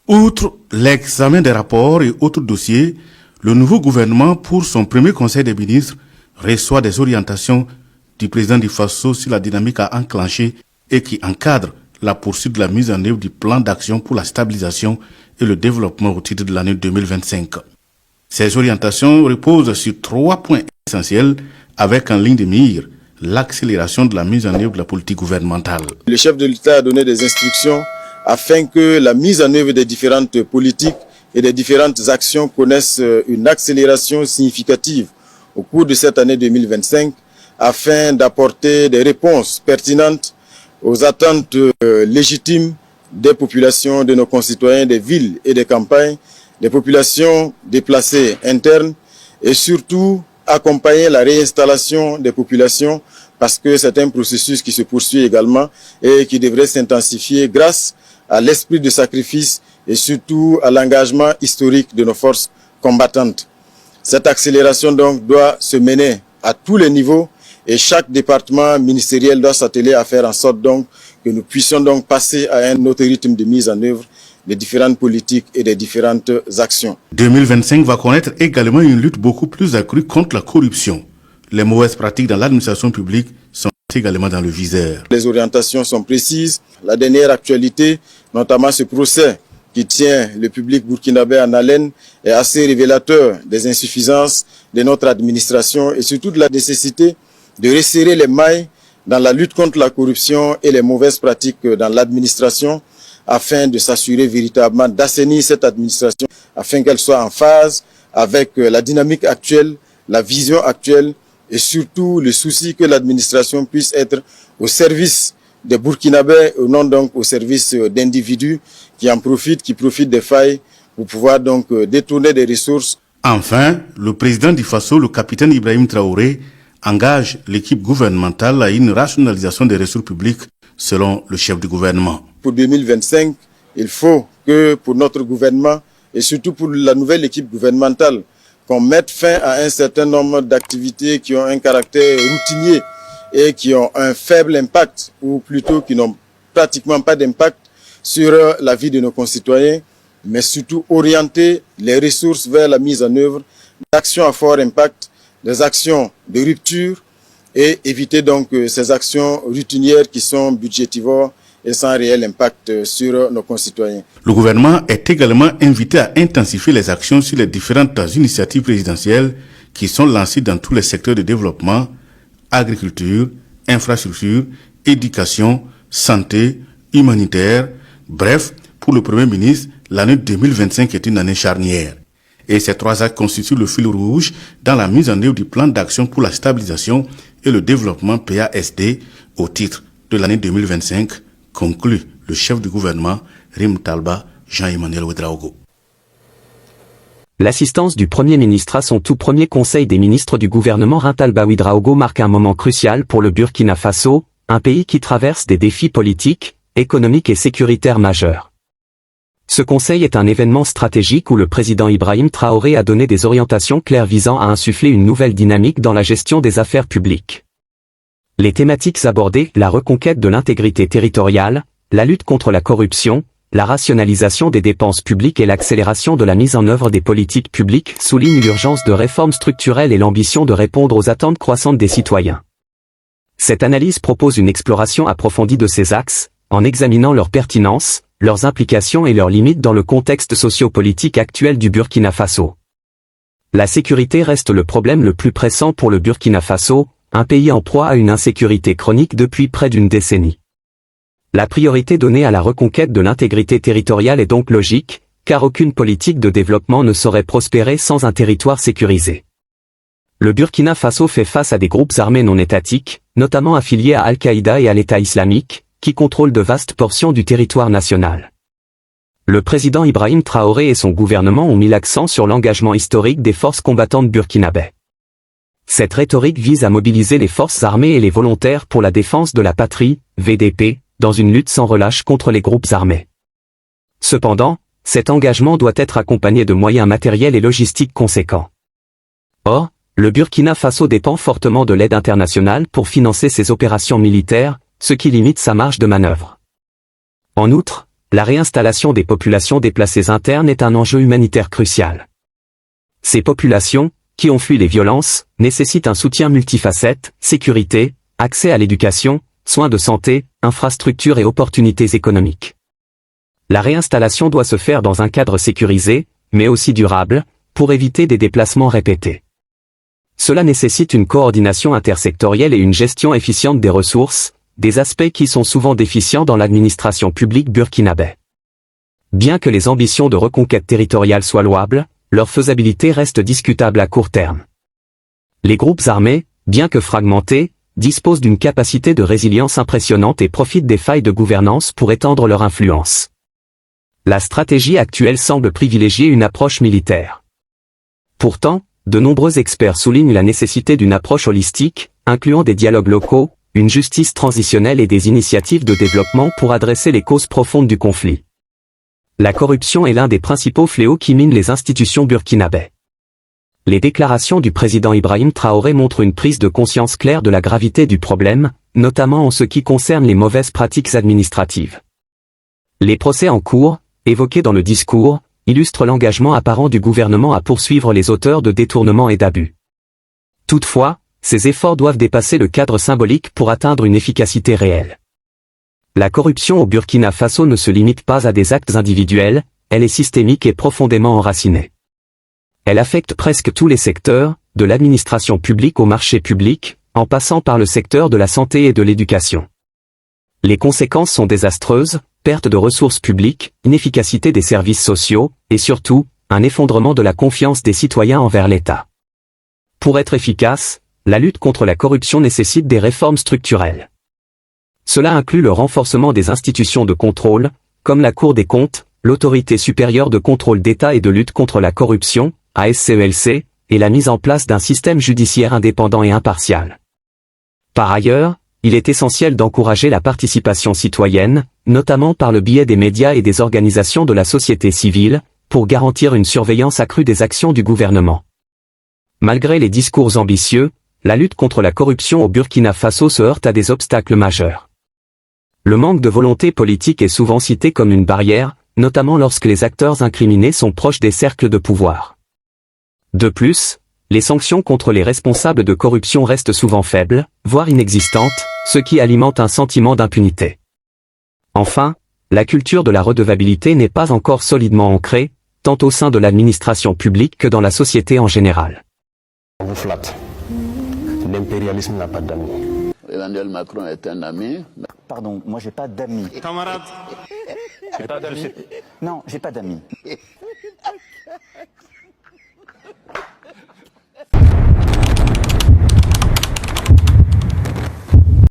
Outre l'examen des rapports et autres dossiers, le nouveau gouvernement, pour son premier conseil des ministres, reçoit des orientations du président du Faso sur la dynamique à enclencher et qui encadre la poursuite de la mise en œuvre du plan d'action pour la stabilisation et le développement au titre de l'année 2025. Ces orientations reposent sur 3 points essentiels avec en ligne de mire l'accélération de la mise en œuvre de la politique gouvernementale. Le chef de l'État a donné des instructions afin que la mise en œuvre des différentes politiques et des différentes actions connaissent une accélération significative au cours de cette année 2025 afin d'apporter des réponses pertinentes aux attentes légitimes des populations, de nos concitoyens des villes et des campagnes, des populations déplacées internes et surtout accompagner la réinstallation des populations parce que c'est un processus qui se poursuit également et qui devrait s'intensifier grâce à l'esprit de sacrifice et surtout à l'engagement historique de nos forces combattantes. Cette accélération donc doit se mener à tous les niveaux et chaque département ministériel doit s'atteler à faire en sorte donc que nous puissions donc passer à un autre rythme de mise en œuvre des différentes politiques et des différentes actions. 2025 va connaître également une lutte beaucoup plus accrue contre la corruption. Les mauvaises pratiques dans l'administration publique sont également dans le viseur. Les orientations sont précises. La dernière actualité, notamment ce procès qui tient le public burkinabé en haleine, est assez révélateur des insuffisances de notre administration et surtout de la nécessité de resserrer les mailles dans la lutte contre la corruption et les mauvaises pratiques dans l'administration afin de s'assurer véritablement d'assainir cette administration, afin qu'elle soit en phase avec la dynamique actuelle, la vision actuelle et surtout le souci que l'administration puisse être au service des Burkinabés, non donc au service d'individus qui en profitent, qui profitent des failles pour pouvoir donc détourner des ressources. Enfin, le président du Faso, le capitaine Ibrahim Traoré, engage l'équipe gouvernementale à une rationalisation des ressources publiques selon le chef du gouvernement. Pour 2025, il faut que pour notre gouvernement et surtout pour la nouvelle équipe gouvernementale, qu'on mette fin à un certain nombre d'activités qui ont un caractère routinier et qui ont un faible impact, ou plutôt qui n'ont pratiquement pas d'impact sur la vie de nos concitoyens, mais surtout orienter les ressources vers la mise en œuvre d'actions à fort impact, des actions de rupture et éviter donc ces actions routinières qui sont budgétivores et sans réel impact sur nos concitoyens. Le gouvernement est également invité à intensifier les actions sur les différentes initiatives présidentielles qui sont lancées dans tous les secteurs de développement, agriculture, infrastructure, éducation, santé, humanitaire. Bref, pour le Premier ministre, l'année 2025 est une année charnière. Et ces 3 actes constituent le fil rouge dans la mise en œuvre du plan d'action pour la stabilisation et le développement PASD au titre de l'année 2025, conclut le chef du gouvernement, Rim Talba, Jean-Emmanuel Ouedraogo. L'assistance du Premier ministre à son tout premier conseil des ministres du gouvernement Rintalba Ouedraogo marque un moment crucial pour le Burkina Faso, un pays qui traverse des défis politiques, économiques et sécuritaires majeurs. Ce conseil est un événement stratégique où le président Ibrahim Traoré a donné des orientations claires visant à insuffler une nouvelle dynamique dans la gestion des affaires publiques. Les thématiques abordées, la reconquête de l'intégrité territoriale, la lutte contre la corruption, la rationalisation des dépenses publiques et l'accélération de la mise en œuvre des politiques publiques soulignent l'urgence de réformes structurelles et l'ambition de répondre aux attentes croissantes des citoyens. Cette analyse propose une exploration approfondie de ces axes, en examinant leur pertinence, leurs implications et leurs limites dans le contexte socio-politique actuel du Burkina Faso. La sécurité reste le problème le plus pressant pour le Burkina Faso, un pays en proie à une insécurité chronique depuis près d'une décennie. La priorité donnée à la reconquête de l'intégrité territoriale est donc logique, car aucune politique de développement ne saurait prospérer sans un territoire sécurisé. Le Burkina Faso fait face à des groupes armés non étatiques, notamment affiliés à Al-Qaïda et à l'État islamique, qui contrôlent de vastes portions du territoire national. Le président Ibrahim Traoré et son gouvernement ont mis l'accent sur l'engagement historique des forces combattantes burkinabais. Cette rhétorique vise à mobiliser les forces armées et les volontaires pour la défense de la patrie, VDP, dans une lutte sans relâche contre les groupes armés. Cependant, cet engagement doit être accompagné de moyens matériels et logistiques conséquents. Or, le Burkina Faso dépend fortement de l'aide internationale pour financer ses opérations militaires, ce qui limite sa marge de manœuvre. En outre, la réinstallation des populations déplacées internes est un enjeu humanitaire crucial. Ces populations, qui ont fui les violences, nécessitent un soutien multifacette, sécurité, accès à l'éducation, soins de santé, infrastructures et opportunités économiques. La réinstallation doit se faire dans un cadre sécurisé, mais aussi durable, pour éviter des déplacements répétés. Cela nécessite une coordination intersectorielle et une gestion efficiente des ressources, des aspects qui sont souvent déficients dans l'administration publique burkinabé. Bien que les ambitions de reconquête territoriale soient louables, leur faisabilité reste discutable à court terme. Les groupes armés, bien que fragmentés, disposent d'une capacité de résilience impressionnante et profitent des failles de gouvernance pour étendre leur influence. La stratégie actuelle semble privilégier une approche militaire. Pourtant, de nombreux experts soulignent la nécessité d'une approche holistique, incluant des dialogues locaux, une justice transitionnelle et des initiatives de développement pour adresser les causes profondes du conflit. La corruption est l'un des principaux fléaux qui minent les institutions burkinabées. Les déclarations du président Ibrahim Traoré montrent une prise de conscience claire de la gravité du problème, notamment en ce qui concerne les mauvaises pratiques administratives. Les procès en cours, évoqués dans le discours, illustrent l'engagement apparent du gouvernement à poursuivre les auteurs de détournements et d'abus. Toutefois, ces efforts doivent dépasser le cadre symbolique pour atteindre une efficacité réelle. La corruption au Burkina Faso ne se limite pas à des actes individuels, elle est systémique et profondément enracinée. Elle affecte presque tous les secteurs, de l'administration publique au marché public, en passant par le secteur de la santé et de l'éducation. Les conséquences sont désastreuses, perte de ressources publiques, inefficacité des services sociaux, et surtout, un effondrement de la confiance des citoyens envers l'État. Pour être efficace, la lutte contre la corruption nécessite des réformes structurelles. Cela inclut le renforcement des institutions de contrôle, comme la Cour des comptes, l'Autorité supérieure de contrôle d'État et de lutte contre la corruption, ASCELC, et la mise en place d'un système judiciaire indépendant et impartial. Par ailleurs, il est essentiel d'encourager la participation citoyenne, notamment par le biais des médias et des organisations de la société civile, pour garantir une surveillance accrue des actions du gouvernement. Malgré les discours ambitieux, la lutte contre la corruption au Burkina Faso se heurte à des obstacles majeurs. Le manque de volonté politique est souvent cité comme une barrière, notamment lorsque les acteurs incriminés sont proches des cercles de pouvoir. De plus, les sanctions contre les responsables de corruption restent souvent faibles, voire inexistantes, ce qui alimente un sentiment d'impunité. Enfin, la culture de la redevabilité n'est pas encore solidement ancrée, tant au sein de l'administration publique que dans la société en général. On vous flatte. L'impérialisme n'a pas d'amis. Emmanuel Macron est un ami. Pardon, moi j'ai pas d'amis. Camarade. Non, j'ai pas d'amis.